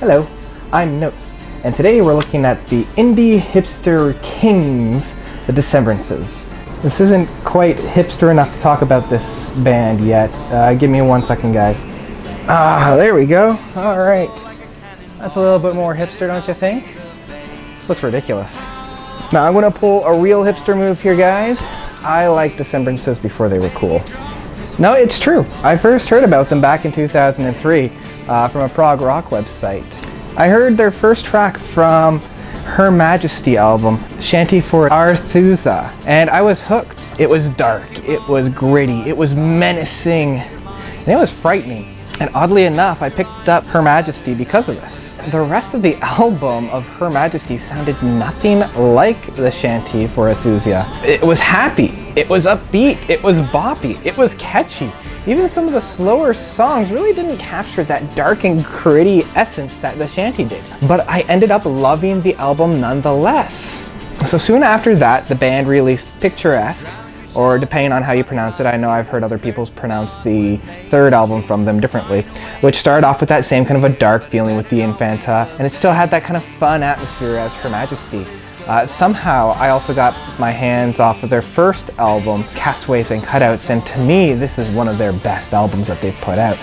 Hello, I'm Notes, and today we're looking at the indie hipster kings, the Decemberists. This isn't quite hipster enough to talk about this band yet. Give me 1 second, guys. There we go. All right. That's a little bit more hipster, don't you think? This looks ridiculous. Now I'm going to pull a real hipster move here, guys. I liked Decemberists before they were cool. No, it's true. I first heard about them back in 2003 from a prog rock website. I heard their first track from Her Majesty album, Shanty for Arthusa, and I was hooked. It was dark, it was gritty, it was menacing, and it was frightening. And oddly enough, I picked up Her Majesty because of this. The rest of the album of Her Majesty sounded nothing like the Shanty for Arthusa. It was happy, it was upbeat, it was boppy, it was catchy. Even some of the slower songs really didn't capture that dark and gritty essence that the Shanty did. But I ended up loving the album nonetheless. So soon after that, the band released Picturesque, or depending on how you pronounce it, I know I've heard other people pronounce the third album from them differently, which started off with that same kind of a dark feeling with the Infanta, and it still had that kind of fun atmosphere as Her Majesty. Somehow, I also got my hands off of their first album, Castaways and Cutouts, and to me, this is one of their best albums that they've put out.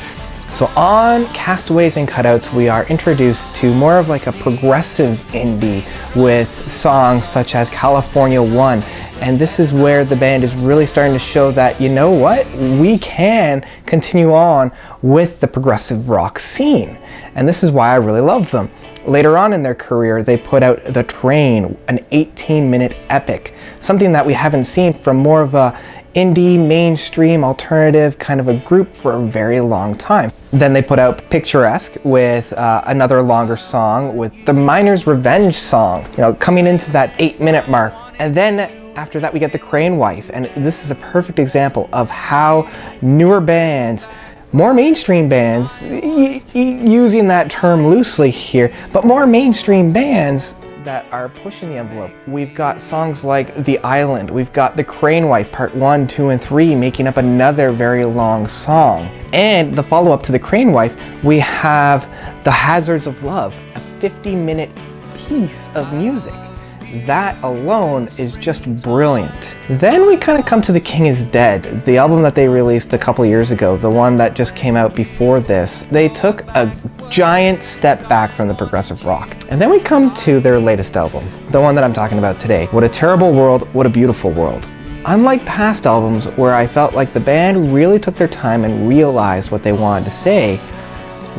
So on Castaways and Cutouts, we are introduced to more of like a progressive indie with songs such as California One. And this is where the band is really starting to show that, you know what, we can continue on with the progressive rock scene. And this is why I really love them. Later on in their career, they put out The Train, an 18-minute epic, something that we haven't seen from more of a indie, mainstream, alternative kind of a group for a very long time. Then they put out Picturesque with another longer song with the Miner's Revenge song, coming into that 8-minute mark. And then after that we get The Crane Wife, and this is a perfect example of how newer bands, more mainstream bands, using that term loosely here, but more mainstream bands that are pushing the envelope. We've got songs like The Island, we've got The Crane Wife Part 1, 2, and 3 making up another very long song. And the follow-up to The Crane Wife, we have The Hazards of Love, a 50-minute piece of music. That alone is just brilliant. Then we kind of come to The King is Dead, the album that they released a couple years ago, the one that just came out before this. They took a giant step back from the progressive rock. And then we come to their latest album, the one that I'm talking about today, What a Terrible World, What a Beautiful World. Unlike past albums where I felt like the band really took their time and realized what they wanted to say,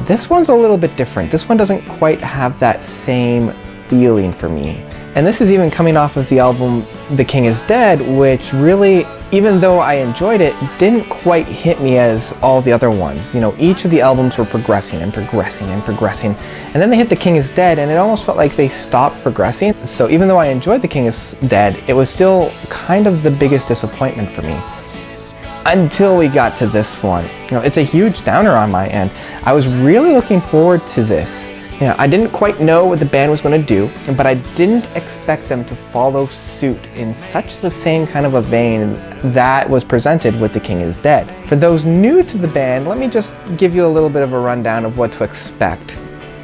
this one's a little bit different. This one doesn't quite have that same feeling for me. And this is even coming off of the album The King is Dead, which really, even though I enjoyed it, didn't quite hit me as all the other ones. Each of the albums were progressing and progressing and progressing. And then they hit The King is Dead, and it almost felt like they stopped progressing. So even though I enjoyed The King is Dead, it was still kind of the biggest disappointment for me. Until we got to this one. It's a huge downer on my end. I was really looking forward to this. I didn't quite know what the band was going to do, but I didn't expect them to follow suit in such the same kind of a vein that was presented with The King is Dead. For those new to the band, let me just give you a little bit of a rundown of what to expect.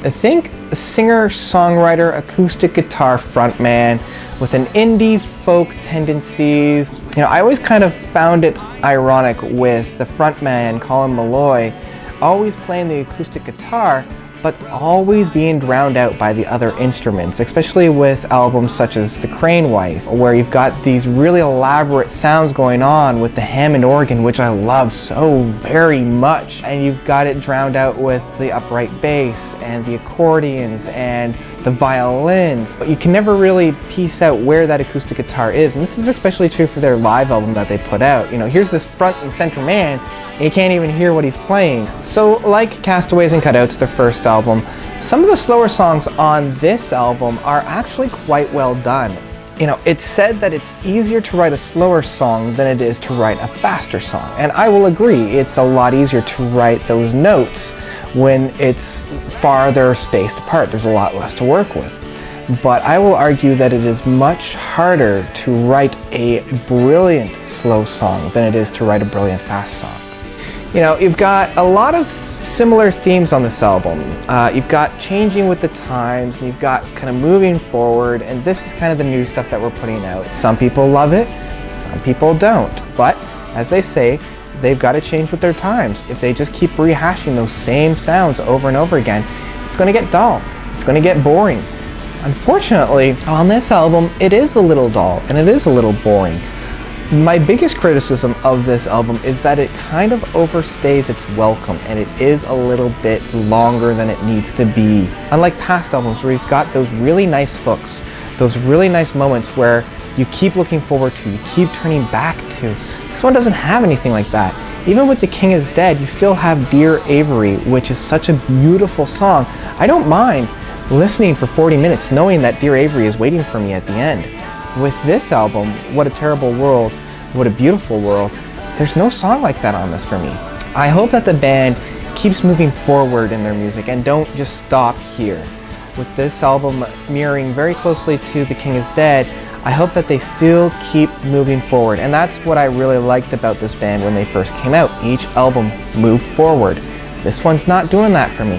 I think a singer, songwriter, acoustic guitar frontman with an indie folk tendencies. I always kind of found it ironic with the frontman, Colin Malloy, always playing the acoustic guitar, but always being drowned out by the other instruments, especially with albums such as The Crane Wife, where you've got these really elaborate sounds going on with the Hammond organ, which I love so very much, and you've got it drowned out with the upright bass and the accordions and the violins, but you can never really piece out where that acoustic guitar is, and this is especially true for their live album that they put out. Here's this front and center man, and you can't even hear what he's playing. So like Castaways and Cutouts, their first album, some of the slower songs on this album are actually quite well done. It's said that it's easier to write a slower song than it is to write a faster song, and I will agree, it's a lot easier to write those notes when it's farther spaced apart. There's a lot less to work with. But I will argue that it is much harder to write a brilliant slow song than it is to write a brilliant fast song. You know, you've got a lot of similar themes on this album. You've got changing with the times, and you've got kind of moving forward, and this is kind of the new stuff that we're putting out. Some people love it, some people don't. But as they say, they've got to change with their times. If they just keep rehashing those same sounds over and over again, it's going to get dull. It's going to get boring. Unfortunately, on this album, it is a little dull and it is a little boring. My biggest criticism of this album is that it kind of overstays its welcome, and it is a little bit longer than it needs to be. Unlike past albums where you've got those really nice hooks, those really nice moments where you keep looking forward to, you keep turning back to. This one doesn't have anything like that. Even with The King is Dead, you still have Dear Avery, which is such a beautiful song. I don't mind listening for 40 minutes knowing that Dear Avery is waiting for me at the end. With this album, What a Terrible World, What a Beautiful World, there's no song like that on this for me. I hope that the band keeps moving forward in their music and don't just stop here. With this album mirroring very closely to The King is Dead, I hope that they still keep moving forward. And that's what I really liked about this band when they first came out. Each album moved forward. This one's not doing that for me.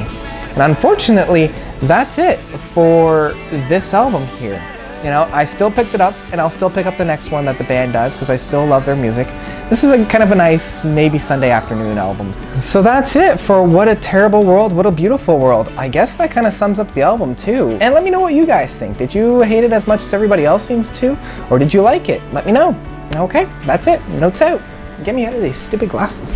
And unfortunately, that's it for this album here. You know, I still picked it up, and I'll still pick up the next one that the band does because I still love their music. This is a kind of a nice, maybe Sunday afternoon album. So that's it for What a Terrible World, What a Beautiful World. I guess that kind of sums up the album too. And let me know what you guys think. Did you hate it as much as everybody else seems to? Or did you like it? Let me know. Okay, that's it. Notes out. Get me out of these stupid glasses.